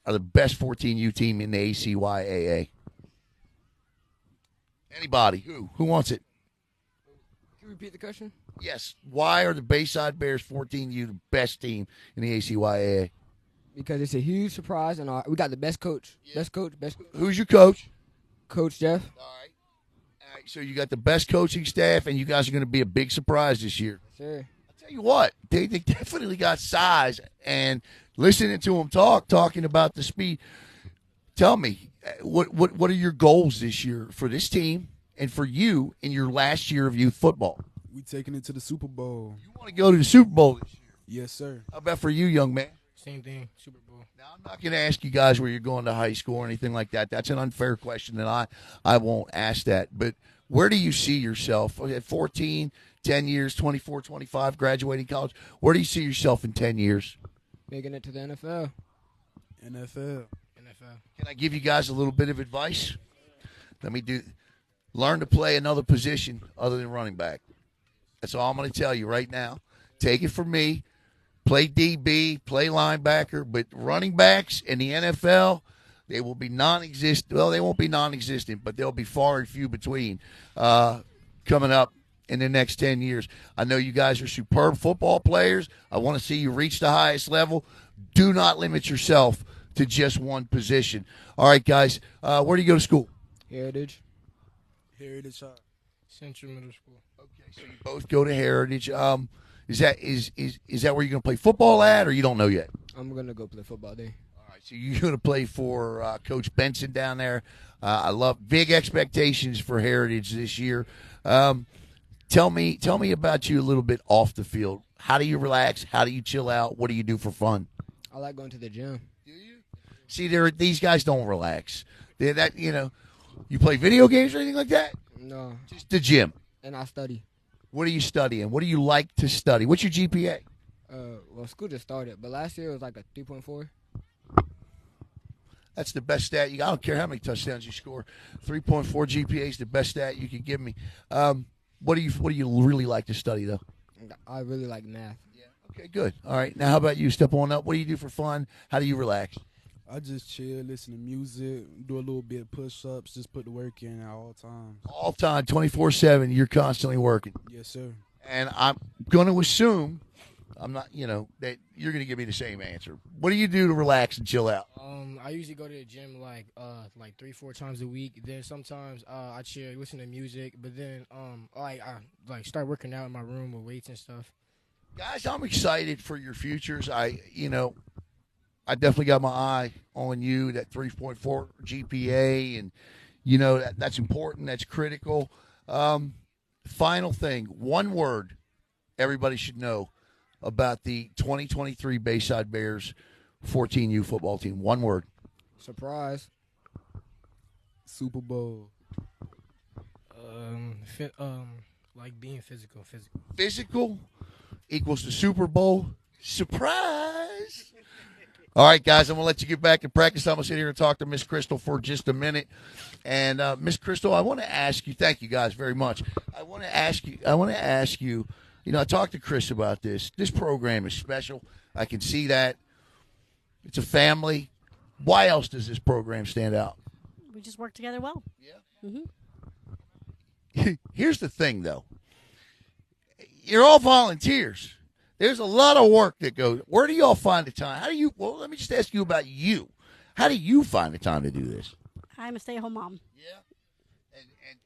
A: are the best 14U team in the ACYAA. Anybody? Who wants it?
N: Can you repeat the question?
A: Yes. Why are the Bayside Bears 14U the best team in the ACYAA?
N: Because it's a huge surprise, and we got the best coach. Yeah. Best coach.
A: Who's your coach?
N: Coach Jeff.
A: All right. So you got the best coaching staff, and you guys are going to be a big surprise this year.
N: Sure.
A: I'll tell you what, they definitely got size, and listening to them talking about the speed. Tell me, what are your goals this year for this team and for you in your last year of youth football?
O: We taking it to the Super Bowl.
A: You want to go to the Super Bowl this year?
O: Yes, sir.
A: How about for you, young man?
P: Same thing, Super Bowl.
A: Now, I'm not going to ask you guys where you're going to high school or anything like that. That's an unfair question, and I won't ask that. But where do you see yourself at 14, 10 years, 24, 25, graduating college? Where do you see yourself in 10 years?
N: Making it to the NFL.
O: NFL.
A: Can I give you guys a little bit of advice? Learn to play another position other than running back. That's all I'm going to tell you right now. Take it from me. Play DB, play linebacker, but running backs in the NFL, they will be non-existent. Well, they won't be non-existent, but they'll be far and few between coming up in the next 10 years. I know you guys are superb football players. I want to see you reach the highest level. Do not limit yourself to just one position. All right, guys, where do you go to school?
N: Heritage
O: High.
P: Central Middle School.
A: Okay, so you both go to Heritage. Is that where you're going to play football at, or you don't know yet?
N: I'm going to go play football there.
A: All right, so you're going to play for Coach Benson down there. I love big expectations for Heritage this year. Tell me about you a little bit off the field. How do you relax? How do you chill out? What do you do for fun?
N: I like going to the gym.
A: Do you? See, these guys don't relax. You play video games or anything like that?
N: No.
A: Just the gym.
N: And I study.
A: What are you studying? What do you like to study? What's your GPA?
N: Well, school just started, but last year it was like a 3.4.
A: That's the best stat. I don't care how many touchdowns you score. 3.4 GPA is the best stat you can give me. What do you really like to study, though?
N: I really like math.
A: Yeah. Okay, good. All right. Now, how about you? Step on up. What do you do for fun? How do you relax?
O: I just chill, listen to music, do a little bit of push-ups, just put the work in at all times.
A: All time, 24/7, you're constantly working.
O: Yes, sir.
A: And I'm going to assume, I'm not, that you're going to give me the same answer. What do you do to relax and chill out?
P: I usually go to the gym like 3-4 times a week. Then sometimes I chill, listen to music. But then I start working out in my room with weights and stuff.
A: Guys, I'm excited for your futures. I definitely got my eye on you, that 3.4 GPA, and, that's important. That's critical. Final thing, one word everybody should know about the 2023 Bayside Bears 14U football team. One word.
N: Surprise.
O: Super Bowl.
P: Like being physical.
A: Physical equals the Super Bowl. Surprise. All right, guys, I'm going to let you get back to practice. I'm going to sit here and talk to Miss Crystal for just a minute. And, Miss Crystal, I want to ask you, thank you guys very much. I want to ask you, I talked to Chris about this. This program is special. I can see that. It's a family. Why else does this program stand out?
M: We just work together well.
A: Yeah.
M: Mm-hmm.
A: Here's the thing, though. You're all volunteers. There's a lot of work that goes. Where do y'all find the time? How do you? Well, let me just ask you about you. How do you find the time to do this?
M: I'm a stay-at-home mom.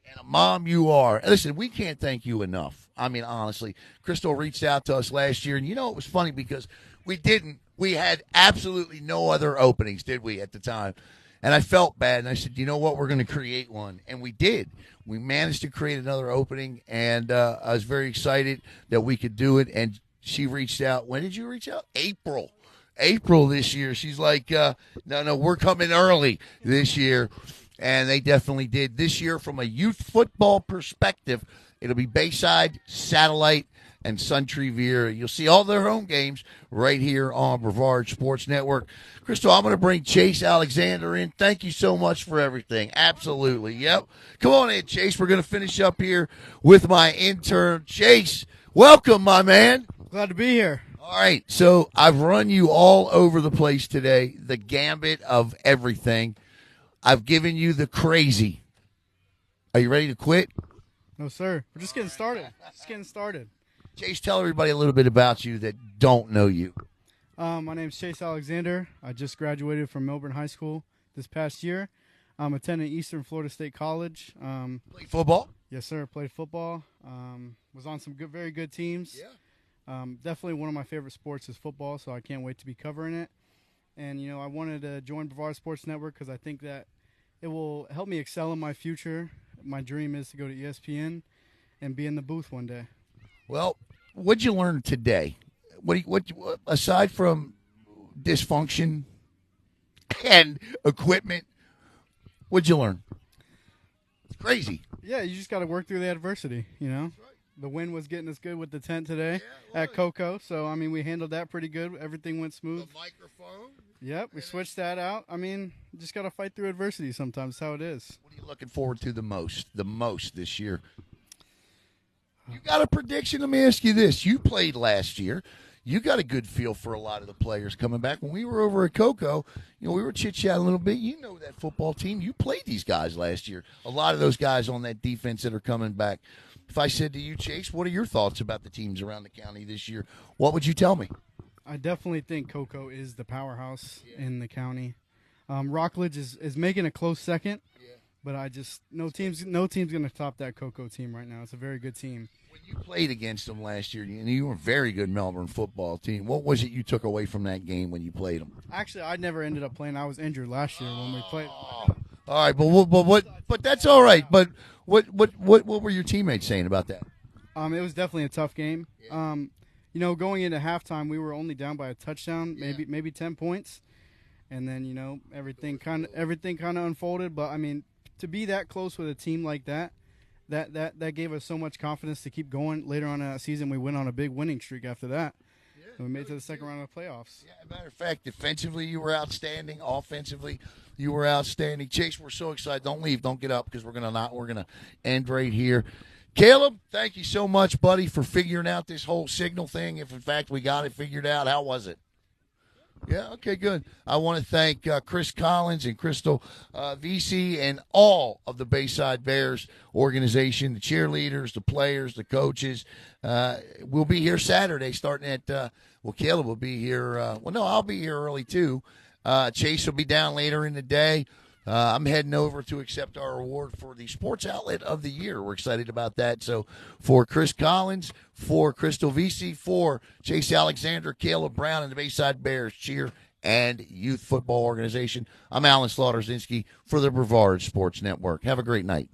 A: And a mom you are. Listen, we can't thank you enough. I mean, honestly, Crystal reached out to us last year, and it was funny because we had absolutely no other openings, did we, at the time? And I felt bad, and I said, you know what, we're going to create one. And we did. We managed to create another opening, and I was very excited that we could do it. And she reached out. When did you reach out? April this year. She's like, no, we're coming early this year. And they definitely did. This year, from a youth football perspective, it'll be Bayside, Satellite, and Suntree Viera. You'll see all their home games right here on Brevard Sports Network. Crystal, I'm going to bring Chase Alexander in. Thank you so much for everything. Absolutely. Yep. Come on in, Chase. We're going to finish up here with my intern. Chase, welcome, my man.
Q: Glad to be here.
A: All right. So I've run you all over the place today, the gambit of everything. I've given you the crazy. Are you ready to quit?
Q: No, sir. We're just getting started.
A: Chase, tell everybody a little bit about you that don't know you.
Q: My name's Chase Alexander. I just graduated from Melbourne High School this past year. I'm attending Eastern Florida State College.
A: Played football?
Q: Yes, sir. Played football. Was on some very good teams.
A: Yeah.
Q: Definitely one of my favorite sports is football, so I can't wait to be covering it. And, I wanted to join Brevard Sports Network because I think that it will help me excel in my future. My dream is to go to ESPN and be in the booth one day.
A: Well, what'd you learn today? What aside from dysfunction and equipment, what'd you learn? It's crazy.
Q: Yeah, you just got to work through the adversity, Right. The wind was getting us good with the tent today at Coco, so, we handled that pretty good. Everything went smooth.
A: The microphone?
Q: Yep, we switched that out. Just got to fight through adversity sometimes. That's how it is.
A: What are you looking forward to the most this year? You got a prediction? Let me ask you this. You played last year. You got a good feel for a lot of the players coming back. When we were over at Coco, we were chit-chatting a little bit. You know that football team. You played these guys last year. A lot of those guys on that defense that are coming back. If I said to you, Chase, what are your thoughts about the teams around the county this year? What would you tell me?
Q: I definitely think Coco is the powerhouse in the county. Rockledge is making a close second, but no team's going to top that Coco team right now. It's a very good team.
A: When you played against them last year, and you were a very good Melbourne football team, what was it you took away from that game when you played them?
Q: Actually, I never ended up playing. I was injured last year when we played.
A: All right, but that's all right. But what were your teammates saying about that?
Q: It was definitely a tough game. Going into halftime, we were only down by a touchdown, maybe 10 points, and then everything kind of unfolded. But to be that close with a team like that gave us so much confidence to keep going. Later on in the season, we went on a big winning streak after that. And we made it to the second round of the playoffs.
A: Yeah, matter of fact, defensively you were outstanding. Offensively, you were outstanding. Chase, we're so excited. Don't leave. Don't get up because we're gonna end right here. Caleb, thank you so much, buddy, for figuring out this whole signal thing. If, in fact, we got it figured out, how was it? Yeah, okay, good. I want to thank Chris Collins and Crystal VC and all of the Bayside Bears organization, the cheerleaders, the players, the coaches. We'll be here Saturday starting at, Caleb will be here. I'll be here early too. Chase will be down later in the day. I'm heading over to accept our award for the Sports Outlet of the Year. We're excited about that. So for Chris Collins, for Crystal VC, for Chase Alexander, Caleb Brown, and the Bayside Bears Cheer and Youth Football Organization, I'm Alan Slaughter-Zinski for the Brevard Sports Network. Have a great night.